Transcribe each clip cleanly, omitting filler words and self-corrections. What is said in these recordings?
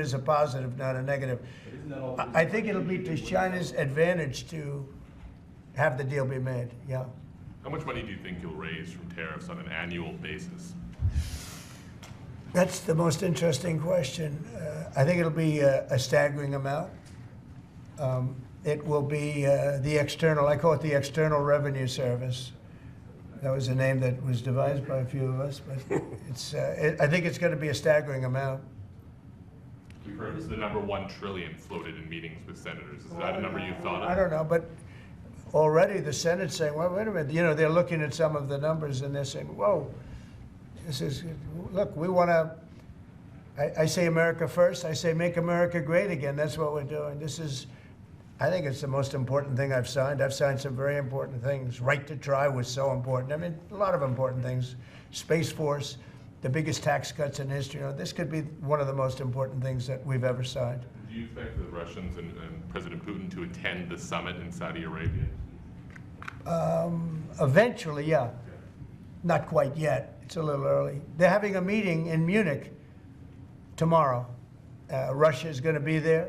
as a positive, not a negative. I think it'll be to China's advantage to have the deal be made, yeah. How much money do you think you'll raise from tariffs on an annual basis? That's the most interesting question. I think it'll be a staggering amount. It will be the external, I call it the External Revenue Service. That was a name that was devised by a few of us, but I think it's going to be a staggering amount. We've heard the number $1 trillion floated in meetings with senators. Is that a number you thought of? I don't know, but already the Senate's saying, well, wait a minute, you know, they're looking at some of the numbers and they're saying, whoa, this is, look, we want to, I say America first, I say make America great again. That's what we're doing. This is, I think it's the most important thing I've signed. I've signed some very important things. Right to try was so important. I mean, a lot of important things. Space Force, the biggest tax cuts in history. You know, this could be one of the most important things that we've ever signed. Do you expect the Russians and President Putin to attend the summit in Saudi Arabia? Eventually, yeah. Not quite yet. It's a little early. They're having a meeting in Munich tomorrow. Russia is going to be there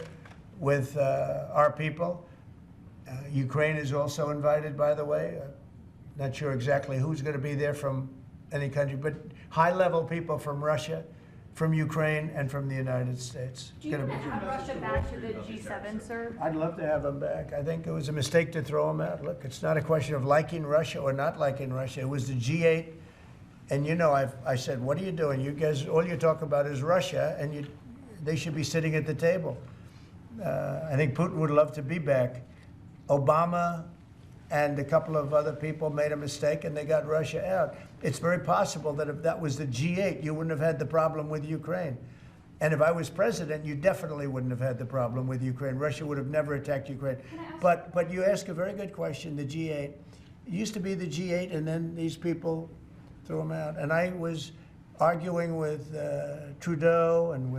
with our people. Ukraine is also invited, by the way. Not sure exactly who's going to be there from any country, but high-level people from Russia, from Ukraine, and from the United States. Do you want to have Russia back to the G7, sir? I'd love to have them back. I think it was a mistake to throw them out. Look, it's not a question of liking Russia or not liking Russia. It was the G8, and you know, I said, what are you doing? You guys, all you talk about is Russia, and they should be sitting at the table. I think Putin would love to be back. Obama and a couple of other people made a mistake and they got Russia out. It's very possible that if that was the G8, you wouldn't have had the problem with Ukraine. And if I was president, you definitely wouldn't have had the problem with Ukraine. Russia would have never attacked Ukraine. But you ask a very good question, the G8. It used to be the G8 and then these people threw them out. And I was arguing with Trudeau and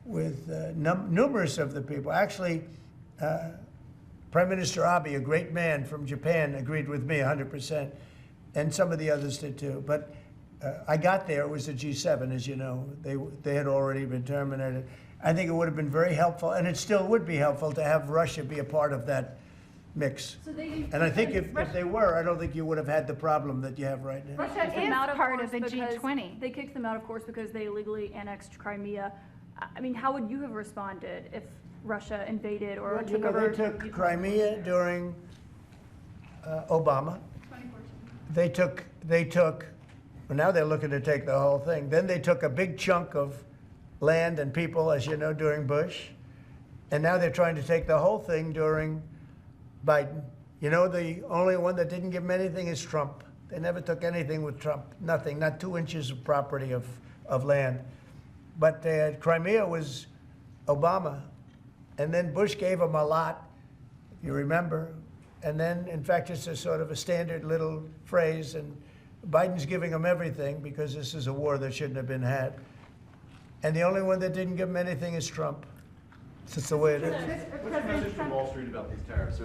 with numerous of the people. Actually, Prime Minister Abe, a great man from Japan, agreed with me 100%, and some of the others did too. But I got there, it was the G7, as you know. They had already been terminated. I think it would have been very helpful, and it still would be helpful to have Russia be a part of that mix. And I think if they were, I don't think you would have had the problem that you have right now. Russia is part of the G20. They kicked them out, of course, because they illegally annexed Crimea. I mean, how would you have responded if Russia invaded or took over? They took Crimea during Obama. They took, well, now they're looking to take the whole thing. Then they took a big chunk of land and people, as you know, during Bush. And now they're trying to take the whole thing during Biden. You know, the only one that didn't give them anything is Trump. They never took anything with Trump, nothing, not 2 inches of property of land. But Crimea was Obama. And then Bush gave them a lot, if you remember. And then, in fact, it's a sort of a standard little phrase, and Biden's giving them everything because this is a war that shouldn't have been had. And the only one that didn't give them anything is Trump. It's just the way it is. What's your message to Wall Street about these tariffs?